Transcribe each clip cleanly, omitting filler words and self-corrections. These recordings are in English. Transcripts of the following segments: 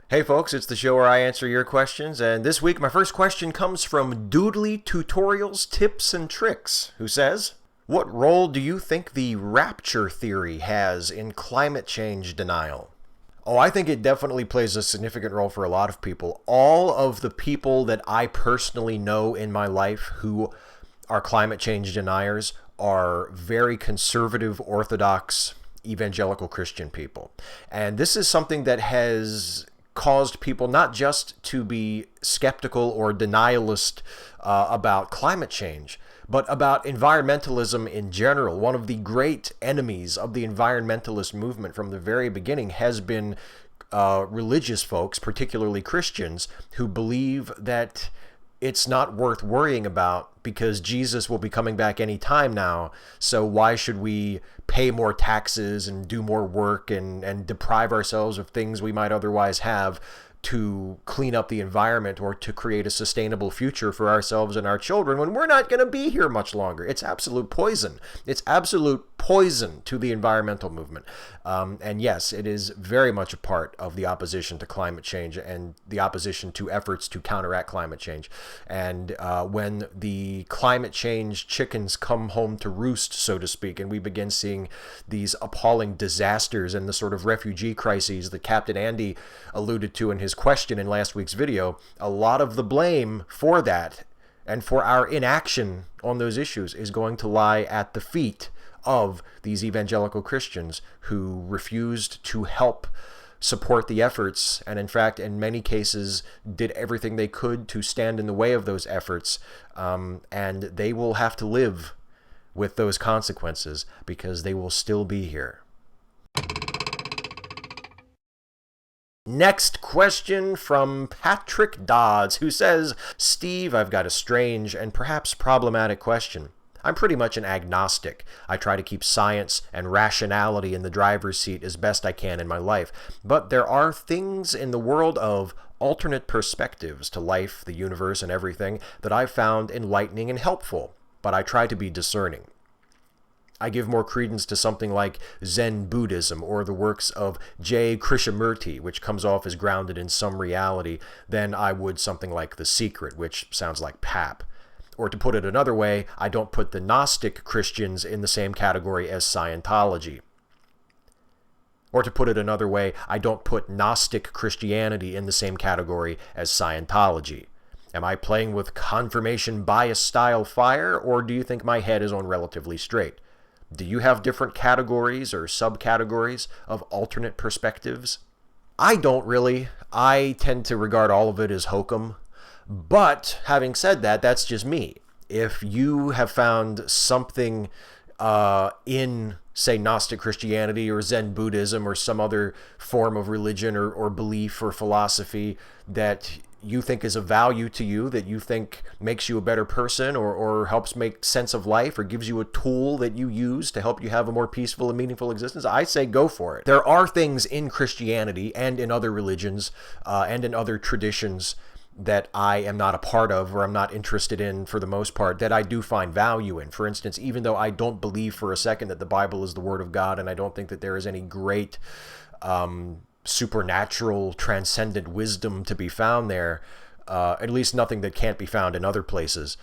Hey folks, it's the show where I answer your questions, and this week my first question comes from Doodly Tutorials, Tips, and Tricks, who says, what role do you think the rapture theory has in climate change denial? Oh, I think it definitely plays a significant role for a lot of people. All of the people that I personally know in my life who are climate change deniers are very conservative, orthodox, evangelical Christian people. And this is something that has caused people not just to be skeptical or denialist about climate change, but about environmentalism in general. One of the great enemies of the environmentalist movement from the very beginning has been religious folks, particularly Christians, who believe that it's not worth worrying about because Jesus will be coming back any time now. So why should we pay more taxes and do more work and deprive ourselves of things we might otherwise have to clean up the environment or to create a sustainable future for ourselves and our children when we're not going to be here much longer? It's absolute poison. It's absolute poison to the environmental movement. And yes, it is very much a part of the opposition to climate change and the opposition to efforts to counteract climate change. And when the climate change chickens come home to roost, so to speak, and we begin seeing these appalling disasters and the sort of refugee crises that Captain Andy alluded to in his question in last week's video, a lot of the blame for that and for our inaction on those issues is going to lie at the feet of these evangelical Christians who refused to help support the efforts and, in fact, in many cases did everything they could to stand in the way of those efforts, and they will have to live with those consequences because they will still be here. Next question from Patrick Dodds, who says, Steve, I've got a strange and perhaps problematic question. I'm pretty much an agnostic. I try to keep science and rationality in the driver's seat as best I can in my life. But there are things in the world of alternate perspectives to life, the universe, and everything that I've found enlightening and helpful. But I try to be discerning. I give more credence to something like Zen Buddhism or the works of J. Krishnamurti, which comes off as grounded in some reality, than I would something like The Secret, which sounds like pap. Or to put it another way, I don't put the Gnostic Christians in the same category as Scientology. Or to put it another way, I don't put Gnostic Christianity in the same category as Scientology. Am I playing with confirmation bias style fire, or do you think my head is on relatively straight? Do you have different categories or subcategories of alternate perspectives? I don't really. I tend to regard all of it as hokum. But having said that, that's just me. If you have found something in, say, Gnostic Christianity or Zen Buddhism or some other form of religion or belief or philosophy that you think is of value to you, that you think makes you a better person or helps make sense of life or gives you a tool that you use to help you have a more peaceful and meaningful existence, I say go for it. There are things in Christianity and in other religions and in other traditions that I am not a part of or I'm not interested in for the most part that I do find value in. For instance, even though I don't believe for a second that the Bible is the Word of God and I don't think that there is any great supernatural, transcendent wisdom to be found there, at least nothing that can't be found in other places.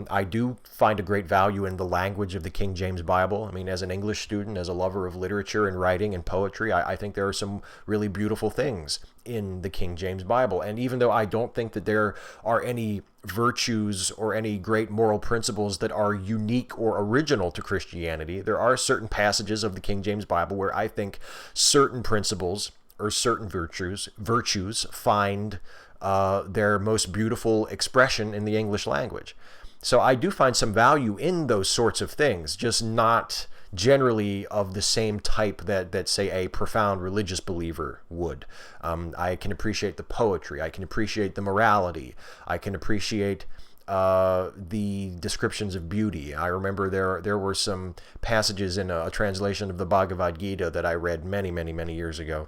I do find a great value in the language of the King James Bible. I mean, as an English student, as a lover of literature and writing and poetry, I think there are some really beautiful things in the King James Bible. And even though I don't think that there are any virtues or any great moral principles that are unique or original to Christianity, there are certain passages of the King James Bible where I think certain principles or certain virtues find their most beautiful expression in the English language. So I do find some value in those sorts of things, just not generally of the same type that say, a profound religious believer would. I can appreciate the poetry. I can appreciate the morality. I can appreciate the descriptions of beauty. I remember there were some passages in a translation of the Bhagavad Gita that I read many, many, many years ago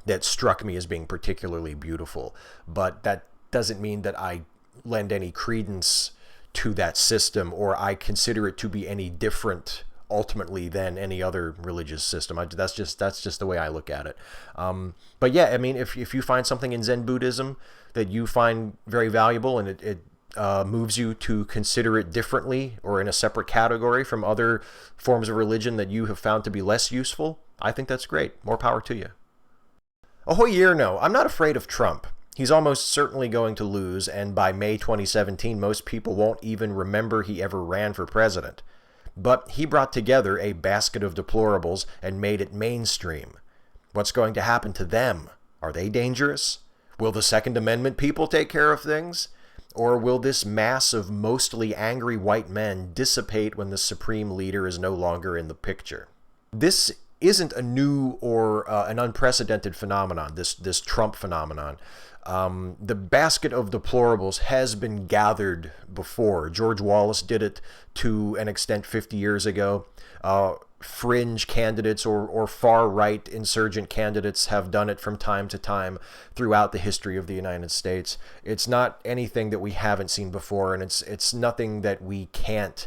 that struck me as being particularly beautiful. But that doesn't mean that I lend any credence to that system or I consider it to be any different ultimately than any other religious system. That's just the way I look at it. But yeah, I mean, if you find something in Zen Buddhism that you find very valuable and it moves you to consider it differently or in a separate category from other forms of religion that you have found to be less useful, I think that's great. More power to you. Ahoy Yerno, I'm not afraid of Trump. He's almost certainly going to lose, and by May 2017, most people won't even remember he ever ran for president. But he brought together a basket of deplorables and made it mainstream. What's going to happen to them? Are they dangerous? Will the Second Amendment people take care of things? Or will this mass of mostly angry white men dissipate when the supreme leader is no longer in the picture? This isn't a new or an unprecedented phenomenon, this Trump phenomenon. The basket of deplorables has been gathered before. George Wallace did it to an extent 50 years ago. Fringe candidates or far-right insurgent candidates have done it from time to time throughout the history of the United States. It's not anything that we haven't seen before, and it's nothing that we can't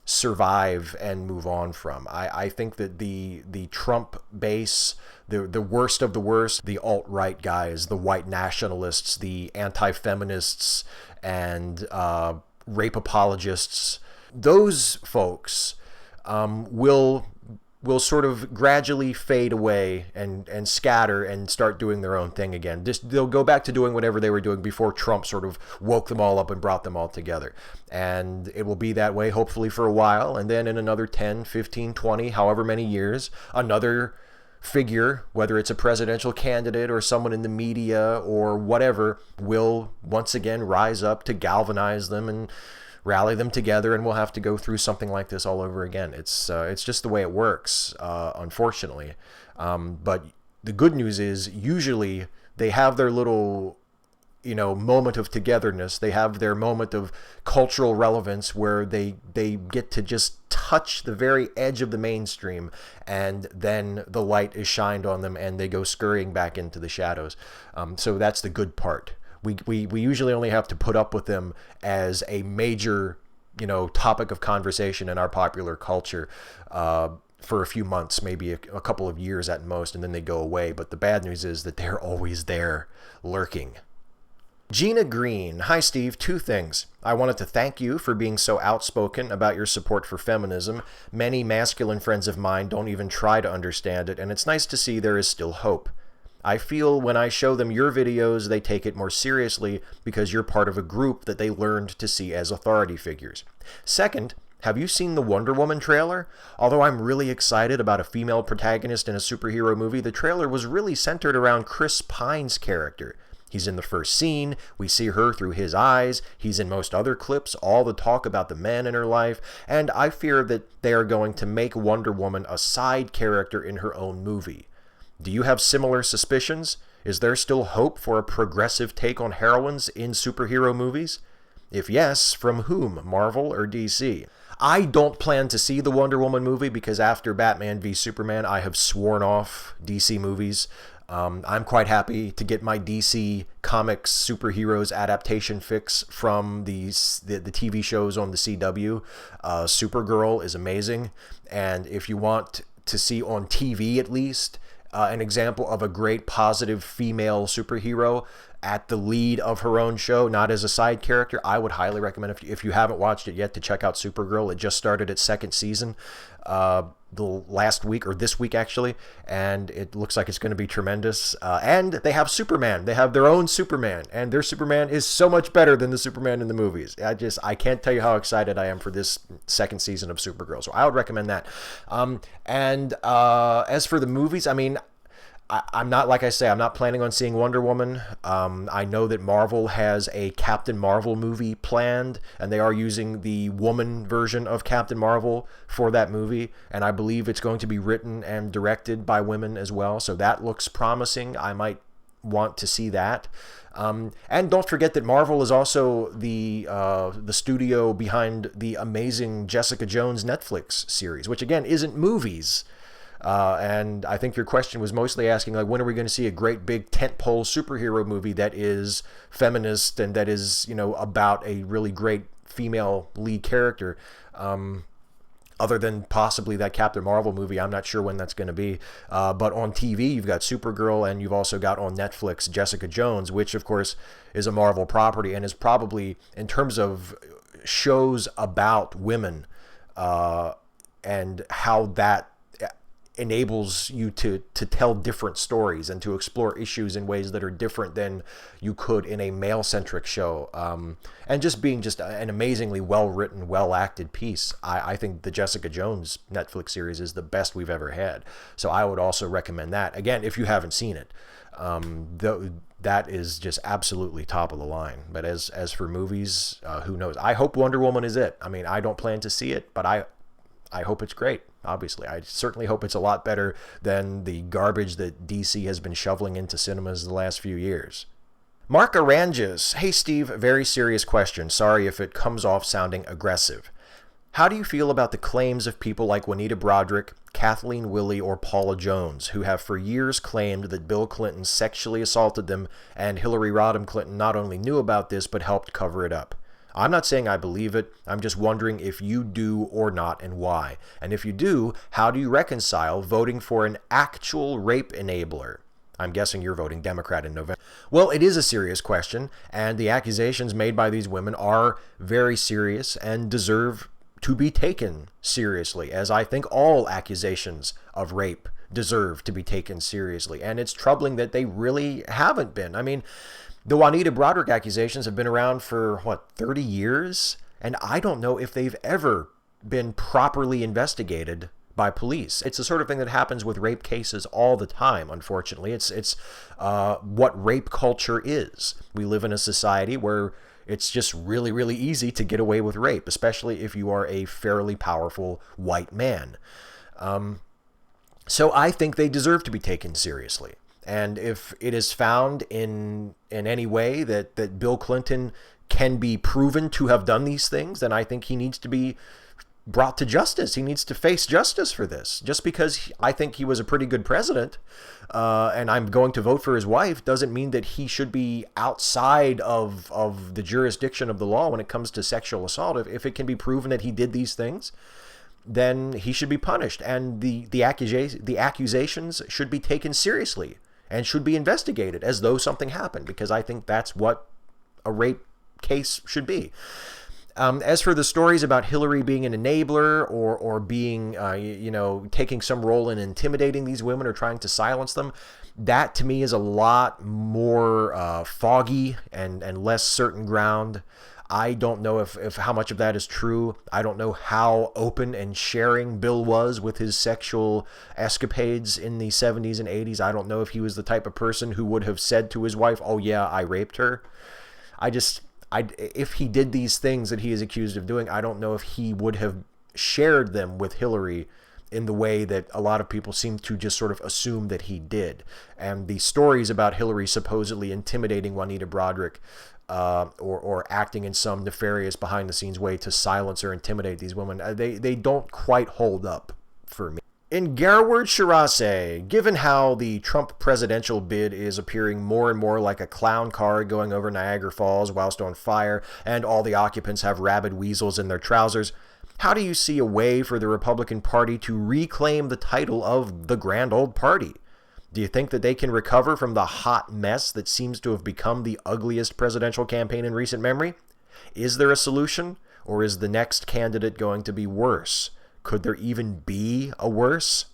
survive and move on from. I think that the Trump base, the worst of the worst, the alt-right guys, the white nationalists, the anti-feminists, and rape apologists, those folks will sort of gradually fade away and scatter and start doing their own thing again. They'll go back to doing whatever they were doing before Trump sort of woke them all up and brought them all together. And it will be that way hopefully for a while, and then in another 10, 15, 20, however many years, another figure, whether it's a presidential candidate or someone in the media or whatever, will once again rise up to galvanize them and rally them together, and we'll have to go through something like this all over again. It's just the way it works, unfortunately. But the good news is usually they have their little, moment of togetherness. They have their moment of cultural relevance where they get to just touch the very edge of the mainstream, and then the light is shined on them and they go scurrying back into the shadows. So that's the good part. We usually only have to put up with them as a major, topic of conversation in our popular culture for a few months, maybe a couple of years at most, and then they go away. But the bad news is that they're always there, lurking. Gina Green. Hi, Steve. 2 things. I wanted to thank you for being so outspoken about your support for feminism. Many masculine friends of mine don't even try to understand it, and it's nice to see there is still hope. I feel when I show them your videos, they take it more seriously because you're part of a group that they learned to see as authority figures. Second, have you seen the Wonder Woman trailer? Although I'm really excited about a female protagonist in a superhero movie, the trailer was really centered around Chris Pine's character. He's in the first scene, we see her through his eyes, he's in most other clips, all the talk about the men in her life, and I fear that they are going to make Wonder Woman a side character in her own movie. Do you have similar suspicions? Is there still hope for a progressive take on heroines in superhero movies? If yes, from whom, Marvel or DC? I don't plan to see the Wonder Woman movie because after Batman v Superman, I have sworn off DC movies. I'm quite happy to get my DC Comics superheroes adaptation fix from the TV shows on the CW. Supergirl is amazing, and if you want to see on TV at least an example of a great positive female superhero at the lead of her own show, not as a side character, I would highly recommend, if you haven't watched it yet, to check out Supergirl. It just started its 2nd season the last week, or this week actually, and it looks like it's going to be tremendous. And they have Superman. They have their own Superman, and their Superman is so much better than the Superman in the movies. I can't tell you how excited I am for this 2nd season of Supergirl, so I would recommend that. And as for the movies, I mean, I'm not, like I say, I'm not planning on seeing Wonder Woman. I know that Marvel has a Captain Marvel movie planned, and they are using the woman version of Captain Marvel for that movie, and I believe it's going to be written and directed by women as well, so that looks promising. I might want to see that. And don't forget that Marvel is also the studio behind the amazing Jessica Jones Netflix series, which again isn't movies. And I think your question was mostly asking, like, when are we going to see a great big tentpole superhero movie that is feminist and that is, about a really great female lead character? other than possibly that Captain Marvel movie. I'm not sure when that's going to be. But on TV, you've got Supergirl, and you've also got on Netflix Jessica Jones, which, of course, is a Marvel property and is probably, in terms of shows about women and how that enables you to tell different stories and to explore issues in ways that are different than you could in a male-centric show. And just being just an amazingly well-written, well-acted piece. I think the Jessica Jones Netflix series is the best we've ever had. So I would also recommend that. Again, if you haven't seen it, that is just absolutely top of the line. But as for movies, who knows? I hope Wonder Woman is it. I mean, I don't plan to see it, but I hope it's great. Obviously, I certainly hope it's a lot better than the garbage that DC has been shoveling into cinemas the last few years. Mark Aranges, hey Steve, very serious question. Sorry if it comes off sounding aggressive. How do you feel about the claims of people like Juanita Broaddrick, Kathleen Willey, or Paula Jones, who have for years claimed that Bill Clinton sexually assaulted them and Hillary Rodham Clinton not only knew about this but helped cover it up? I'm not saying I believe it. I'm just wondering if you do or not, and why. And if you do, how do you reconcile voting for an actual rape enabler? I'm guessing you're voting Democrat in November. Well, it is a serious question, and the accusations made by these women are very serious and deserve to be taken seriously, as I think all accusations of rape deserve to be taken seriously. And it's troubling that they really haven't been. I mean, the Juanita Broaddrick accusations have been around for, 30 years? And I don't know if they've ever been properly investigated by police. It's the sort of thing that happens with rape cases all the time, unfortunately. It's what rape culture is. We live in a society where it's just really, really easy to get away with rape, especially if you are a fairly powerful white man. So I think they deserve to be taken seriously. And if it is found in any way that Bill Clinton can be proven to have done these things, then I think he needs to be brought to justice. He needs to face justice for this. Just because I think he was a pretty good president and I'm going to vote for his wife doesn't mean that he should be outside of the jurisdiction of the law when it comes to sexual assault. If it can be proven that he did these things, then he should be punished. And the accusations should be taken seriously and should be investigated as though something happened, because I think that's what a rape case should be. As for the stories about Hillary being an enabler or being, taking some role in intimidating these women or trying to silence them, that to me is a lot more foggy and less certain ground. I don't know if how much of that is true. I don't know how open and sharing Bill was with his sexual escapades in the 70s and 80s. I don't know if he was the type of person who would have said to his wife, "Oh yeah, I raped her." If he did these things that he is accused of doing, I don't know if he would have shared them with Hillary in the way that a lot of people seem to just sort of assume that he did. And the stories about Hillary supposedly intimidating Juanita Broaddrick or acting in some nefarious behind-the-scenes way to silence or intimidate these women, they don't quite hold up for me. In Garward Shirase, given how the Trump presidential bid is appearing more and more like a clown car going over Niagara Falls whilst on fire, and all the occupants have rabid weasels in their trousers, how do you see a way for the Republican Party to reclaim the title of the Grand Old Party? Do you think that they can recover from the hot mess that seems to have become the ugliest presidential campaign in recent memory? Is there a solution, or is the next candidate going to be worse? Could there even be a worse?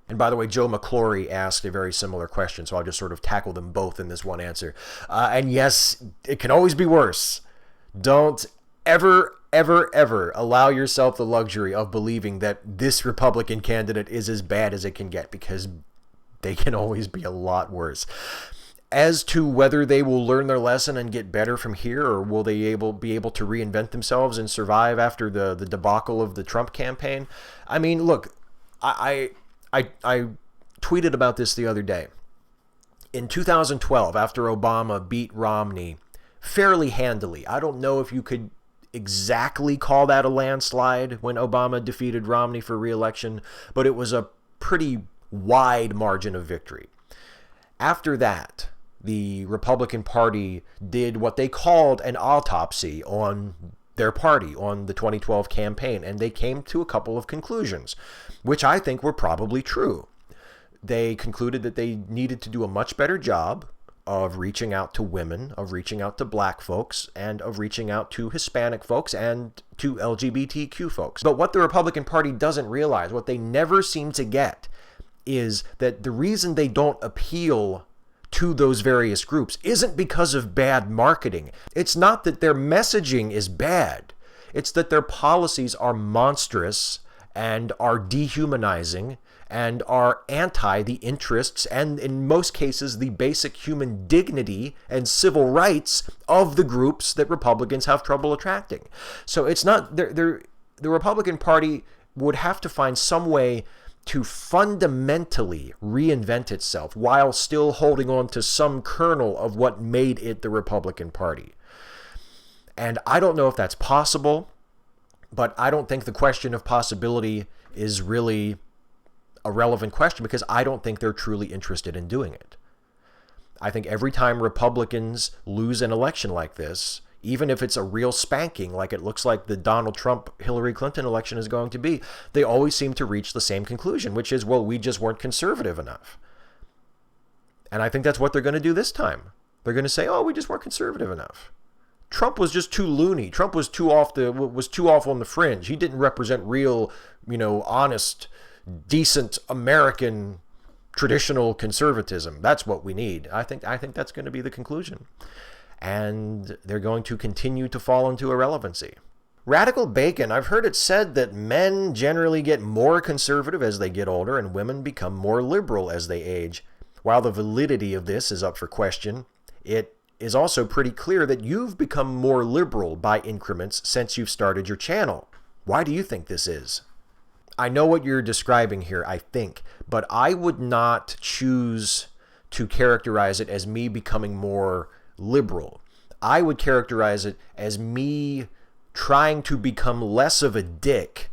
And by the way, Joe McClory asked a very similar question, so I'll just sort of tackle them both in this one answer. And yes, it can always be worse. Don't ever allow yourself the luxury of believing that this Republican candidate is as bad as it can get, because they can always be a lot worse. As to whether they will learn their lesson and get better from here, or will they be able to reinvent themselves and survive after the debacle of the Trump campaign? I mean, look, I tweeted about this the other day. In 2012, after Obama beat Romney fairly handily, I don't know if you could exactly call that a landslide when Obama defeated Romney for re-election, but it was a pretty wide margin of victory. After that, the Republican Party did what they called an autopsy on their party on the 2012 campaign, and they came to a couple of conclusions, which I think were probably true. They concluded that they needed to do a much better job of reaching out to women, of reaching out to black folks, and of reaching out to Hispanic folks and to LGBTQ folks. But what the Republican Party doesn't realize, what they never seem to get, is that the reason they don't appeal to those various groups isn't because of bad marketing. It's not that their messaging is bad. It's that their policies are monstrous and are dehumanizing and are anti the interests and, in most cases, the basic human dignity and civil rights of the groups that Republicans have trouble attracting. So it's not, the Republican Party would have to find some way to fundamentally reinvent itself while still holding on to some kernel of what made it the Republican Party. And I don't know if that's possible, but I don't think the question of possibility is really a relevant question because I don't think they're truly interested in doing it. I think every time Republicans lose an election like this, even if it's a real spanking like it looks like the Donald Trump-Hillary Clinton election is going to be, they always seem to reach the same conclusion, which is, well, we just weren't conservative enough. And I think that's what they're going to do this time. They're going to say, oh, we just weren't conservative enough. Trump was just too loony. Trump was too off on the fringe. He didn't represent real, honest, decent American traditional conservatism. That's what we need. I think that's going to be the conclusion. And they're going to continue to fall into irrelevancy. Radical Bacon, I've heard it said that men generally get more conservative as they get older and women become more liberal as they age. While the validity of this is up for question, it is also pretty clear that you've become more liberal by increments since you've started your channel. Why do you think this is? I know what you're describing here, I think, but I would not choose to characterize it as me becoming more liberal. I would characterize it as me trying to become less of a dick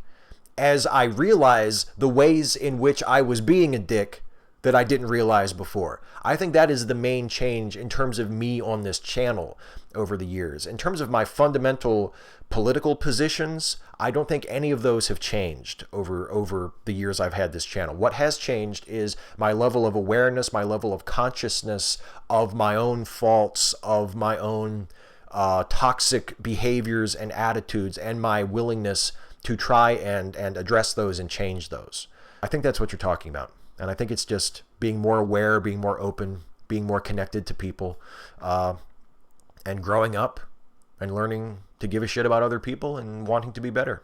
as I realize the ways in which I was being a dick that I didn't realize before. I think that is the main change in terms of me on this channel over the years. In terms of my fundamental political positions, I don't think any of those have changed over the years I've had this channel. What has changed is my level of awareness, my level of consciousness of my own faults, of my own toxic behaviors and attitudes, and my willingness to try and address those and change those. I think that's what you're talking about. And I think it's just being more aware, being more open, being more connected to people, and growing up and learning to give a shit about other people and wanting to be better.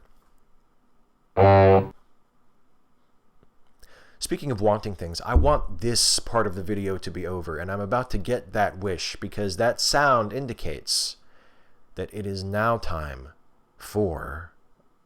Speaking of wanting things, I want this part of the video to be over, and I'm about to get that wish because that sound indicates that it is now time for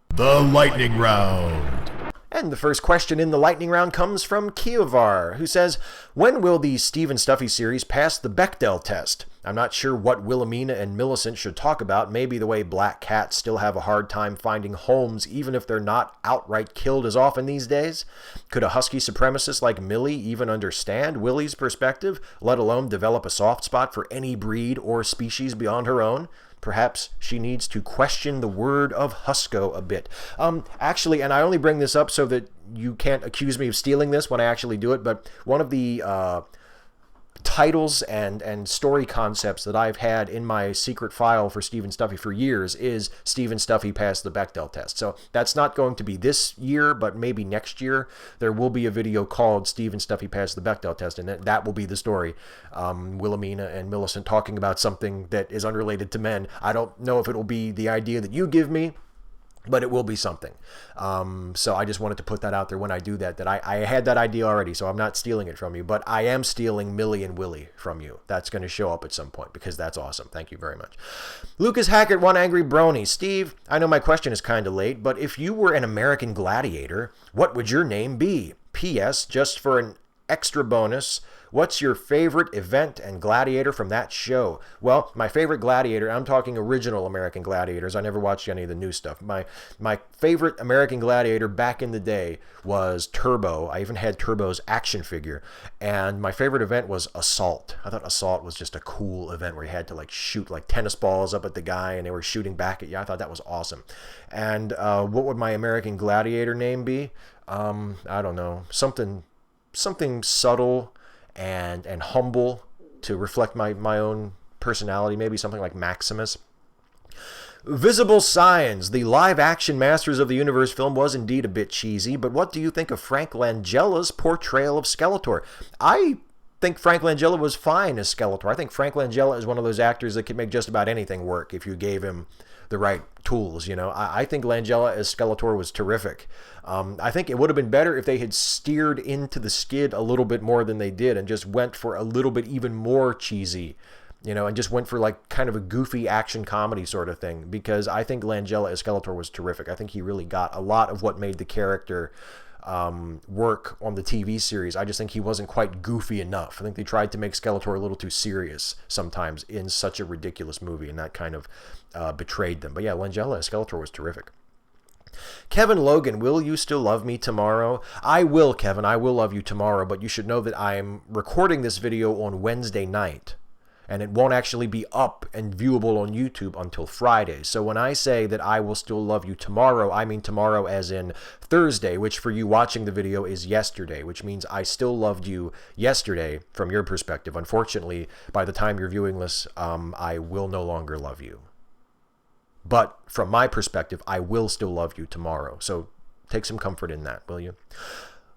the lightning round. And the first question in the lightning round comes from Kiovar, who says, when will the Stephen Stuffy series pass the Bechdel test? I'm not sure what Wilhelmina and Millicent should talk about. Maybe the way black cats still have a hard time finding homes even if they're not outright killed as often these days. Could a husky supremacist like Millie even understand Willie's perspective, let alone develop a soft spot for any breed or species beyond her own? Perhaps she needs to question the word of Husko a bit. Actually, and I only bring this up so that you can't accuse me of stealing this when I actually do it, but one of the titles and story concepts that I've had in my secret file for Stephen Stuffy for years is Stephen Stuffy passed the Bechdel test. So that's not going to be this year, but maybe next year there will be a video called Stephen Stuffy passed the Bechdel test, and that will be the story. Wilhelmina and Millicent talking about something that is unrelated to men. I don't know if it will be the idea that you give me, but it will be something. So I just wanted to put that out there when I do that I had that idea already, so I'm not stealing it from you, but I am stealing Millie and Willie from you. That's going to show up at some point because that's awesome. Thank you very much. Lucas Hackett, One Angry Brony. Steve, I know my question is kind of late, but if you were an American gladiator, what would your name be? P.S. Just for an extra bonus. What's your favorite event and gladiator from that show? Well, my favorite gladiator, I'm talking original American gladiators. I never watched any of the new stuff. My favorite American gladiator back in the day was Turbo. I even had Turbo's action figure. And my favorite event was Assault. I thought Assault was just a cool event where you had to like shoot like tennis balls up at the guy and they were shooting back at you. I thought that was awesome. And what would my American gladiator name be? I don't know. Something subtle and humble to reflect my own personality. Maybe something like Maximus. Visible Signs, the live-action Masters of the Universe film was indeed a bit cheesy, but what do you think of Frank Langella's portrayal of Skeletor? I think Frank Langella was fine as Skeletor. I think Frank Langella is one of those actors that can make just about anything work if you gave him the right tools, you know. I think Langella as Skeletor was terrific. I think it would have been better if they had steered into the skid a little bit more than they did and just went for a little bit even more cheesy, you know, and just went for like kind of a goofy action comedy sort of thing, because I think Langella as Skeletor was terrific. I think he really got a lot of what made the character work on the TV series. I just think he wasn't quite goofy enough. I think they tried to make Skeletor a little too serious sometimes in such a ridiculous movie, and that kind of betrayed them. But yeah, Langella as Skeletor was terrific. Kevin Logan, will you still love me tomorrow? I will, Kevin. I will love you tomorrow, but you should know that I'm recording this video on Wednesday night, and it won't actually be up and viewable on YouTube until Friday. So when I say that I will still love you tomorrow, I mean tomorrow as in Thursday, which for you watching the video is yesterday, which means I still loved you yesterday from your perspective. Unfortunately, by the time you're viewing this, I will no longer love you. But from my perspective, I will still love you tomorrow. So take some comfort in that, will you?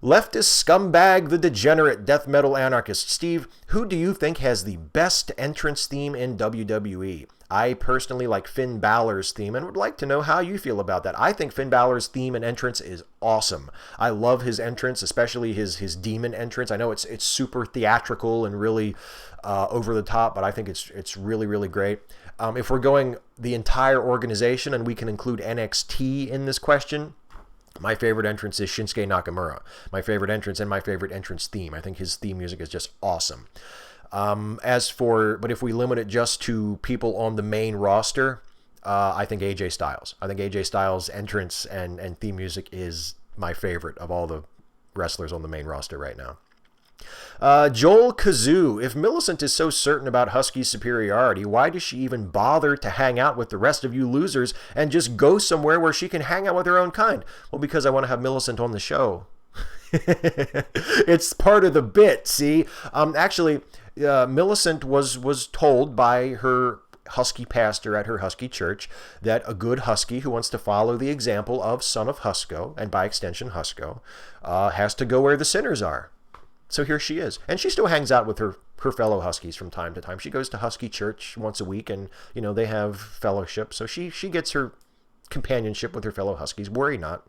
Leftist scumbag, the degenerate death metal anarchist. Steve, who do you think has the best entrance theme in WWE? I personally like Finn Balor's theme and would like to know how you feel about that. I think Finn Balor's theme and entrance is awesome. I love his entrance, especially his demon entrance. I know it's super theatrical and really over the top, but I think it's really, really great. If we're going the entire organization and we can include NXT in this question, my favorite entrance is Shinsuke Nakamura. My favorite entrance and my favorite entrance theme. I think his theme music is just awesome. But if we limit it just to people on the main roster, I think AJ Styles. I think AJ Styles' entrance and theme music is my favorite of all the wrestlers on the main roster right now. Joel Kazoo, if Millicent is so certain about Husky's superiority, why does she even bother to hang out with the rest of you losers and just go somewhere where she can hang out with her own kind? Well, because I want to have Millicent on the show. It's part of the bit, see? Actually, Millicent was told by her Husky pastor at her Husky church that a good Husky who wants to follow the example of Son of Husco, and by extension Husco, has to go where the sinners are. So here she is. And she still hangs out with her fellow Huskies from time to time. She goes to Husky church once a week, and, you know, they have fellowship. So she gets her companionship with her fellow Huskies. Worry not.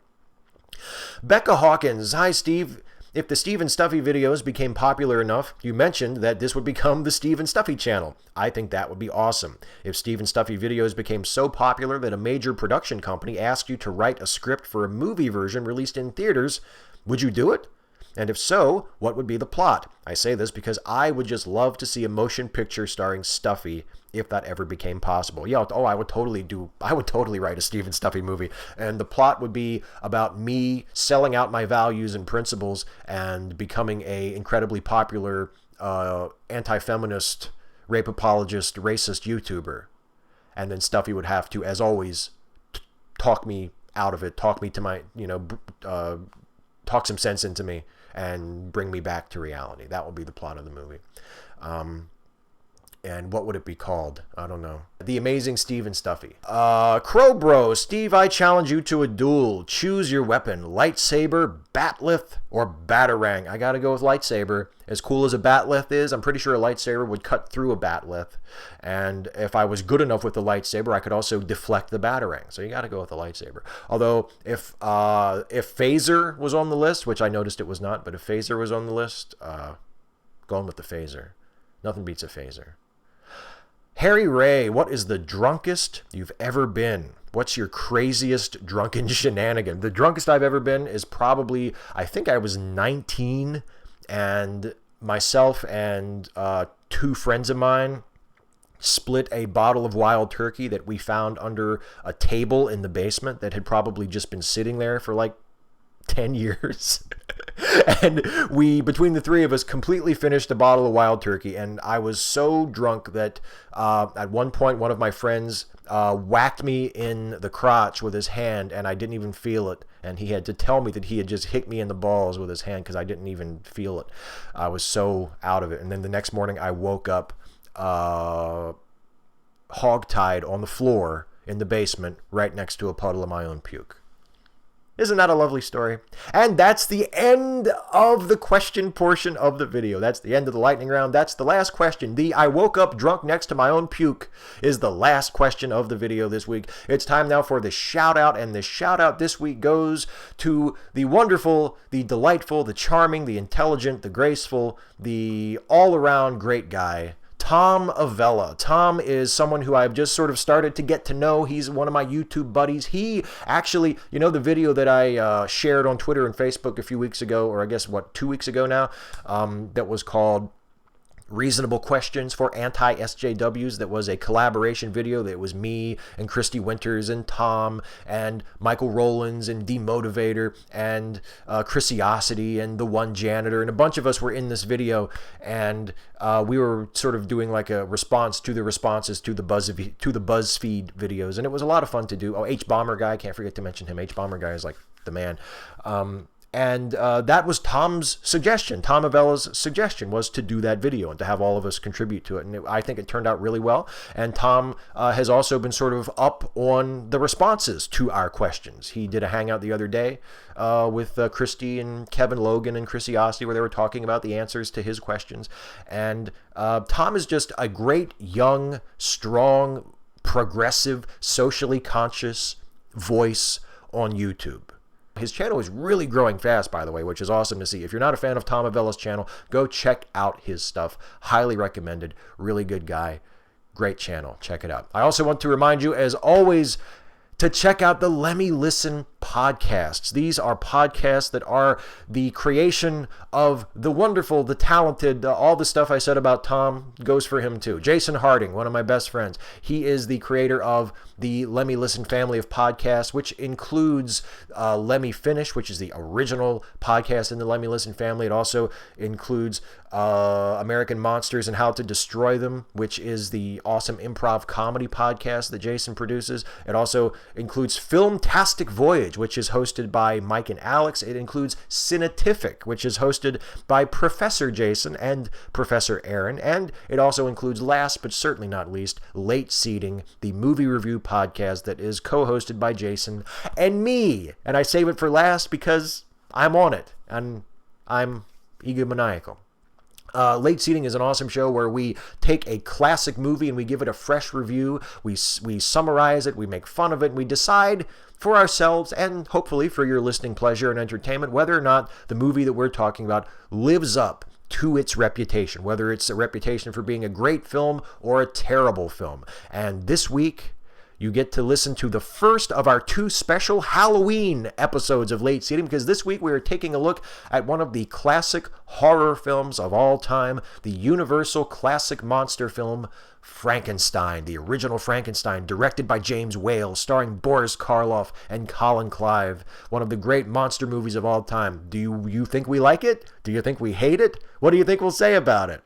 Becca Hawkins. Hi, Steve. If the Steve and Stuffy videos became popular enough, you mentioned that this would become the Steve and Stuffy channel. I think that would be awesome. If Steve and Stuffy videos became so popular that a major production company asked you to write a script for a movie version released in theaters, would you do it? And if so, what would be the plot? I say this because I would just love to see a motion picture starring Stuffy if that ever became possible. Yeah, I would totally write a Steve and Stuffy movie. And the plot would be about me selling out my values and principles and becoming a incredibly popular anti-feminist, rape apologist, racist YouTuber. And then Stuffy would have to, as always, talk me out of it, talk me to my, talk some sense into me and bring me back to reality. That would be the plot of the movie. And what would it be called? I don't know. The Amazing Steve and Stuffy. Crow Bro, Steve, I challenge you to a duel. Choose your weapon. Lightsaber, batleth, or batarang. I gotta go with lightsaber. As cool as a batleth is, I'm pretty sure a lightsaber would cut through a batleth. And if I was good enough with the lightsaber, I could also deflect the batarang. So you gotta go with the lightsaber. Although, if phaser was on the list, which I noticed it was not, but if phaser was on the list, going with the phaser. Nothing beats a phaser. Harry Ray, what is the drunkest you've ever been? What's your craziest drunken shenanigan? The drunkest I've ever been is probably, I think I was 19, and myself and two friends of mine split a bottle of wild turkey that we found under a table in the basement that had probably just been sitting there for like 10 years. And we, between the three of us, completely finished a bottle of wild turkey. And I was so drunk that at one point, one of my friends whacked me in the crotch with his hand, and I didn't even feel it. And he had to tell me that he had just hit me in the balls with his hand because I didn't even feel it. I was so out of it. And then the next morning, I woke up hog-tied on the floor in the basement right next to a puddle of my own puke. Isn't that a lovely story? And that's the end of the question portion of the video. That's the end of the lightning round. That's the last question. The I woke up drunk next to my own puke is the last question of the video this week. It's time now for the shout out, and the shout out this week goes to the wonderful, the delightful, the charming, the intelligent, the graceful, the all-around great guy, Thom Avella. Thom is someone who I've just sort of started to get to know. He's one of my YouTube buddies. He actually, you know, the video that I shared on Twitter and Facebook a few weeks ago, or I guess, 2 weeks ago now, that was called Reasonable Questions for Anti-SJWs. That was a collaboration video. That was me and Christy Winters and Tom and Michael Rowlands and Demotivator and Chrisiosity and the One Janitor, and a bunch of us were in this video, and we were sort of doing like a response to the responses to the BuzzFeed videos, and it was a lot of fun to do. Oh, H Bomber Guy, can't forget to mention him. H Bomber Guy is like the man. And that was Tom's suggestion. Thom Avella's suggestion was to do that video and to have all of us contribute to it. And I think it turned out really well. And Tom has also been sort of up on the responses to our questions. He did a hangout the other day with Christy and Kevin Logan and Chrisiosity, where they were talking about the answers to his questions. And Tom is just a great, young, strong, progressive, socially conscious voice on YouTube. His channel is really growing fast, by the way, which is awesome to see. If you're not a fan of Thom Avella's channel, go check out his stuff. Highly recommended. Really good guy. Great channel. Check it out. I also want to remind you, as always, to check out the Lemme Listen podcasts. These are podcasts that are the creation of the wonderful, the talented, all the stuff I said about Tom goes for him too. Jason Harding, one of my best friends. He is the creator of the Lemme Listen family of podcasts, which includes Lemme Finish, which is the original podcast in the Lemme Listen family. It also includes American Monsters and How to Destroy Them, which is the awesome improv comedy podcast that Jason produces. It also includes Filmtastic Voyage, which is hosted by Mike and Alex. It includes Cinetific, which is hosted by Professor Jason and Professor Aaron. And it also includes, last but certainly not least, Late Seating, the movie review podcast that is co-hosted by Jason and me. And I save it for last because I'm on it and I'm egomaniacal. Late Seating is an awesome show where we take a classic movie and we give it a fresh review. We summarize it, we make fun of it, and we decide for ourselves and hopefully for your listening pleasure and entertainment whether or not the movie that we're talking about lives up to its reputation, whether it's a reputation for being a great film or a terrible film. And this week, you get to listen to the first of our 2 special Halloween episodes of Late Seating, because this week we are taking a look at one of the classic horror films of all time, the universal classic monster film, Frankenstein, the original Frankenstein, directed by James Whale, starring Boris Karloff and Colin Clive, one of the great monster movies of all time. Do you think we like it? Do you think we hate it? What do you think we'll say about it?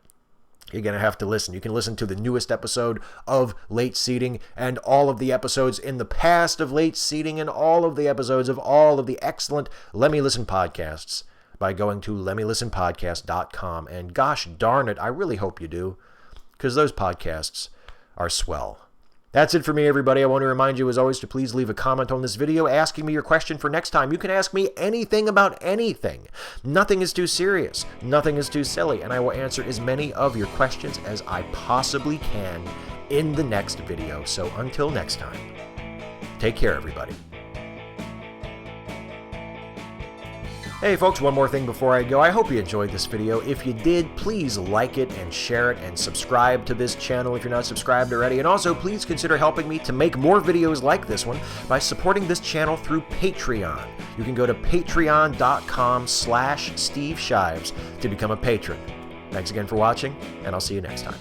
You're going to have to listen. You can listen to the newest episode of Late Seating and all of the episodes in the past of Late Seating and all of the episodes of all of the excellent Lemme Listen podcasts by going to lemmelistenpodcast.com. And gosh darn it, I really hope you do, because those podcasts are swell. That's it for me, everybody. I want to remind you, as always, to please leave a comment on this video asking me your question for next time. You can ask me anything about anything. Nothing is too serious. Nothing is too silly. And I will answer as many of your questions as I possibly can in the next video. So until next time, take care, everybody. Hey folks, one more thing before I go. I hope you enjoyed this video. If you did, please like it and share it and subscribe to this channel if you're not subscribed already. And also, please consider helping me to make more videos like this one by supporting this channel through Patreon. You can go to patreon.com/Steve Shives to become a patron. Thanks again for watching, and I'll see you next time.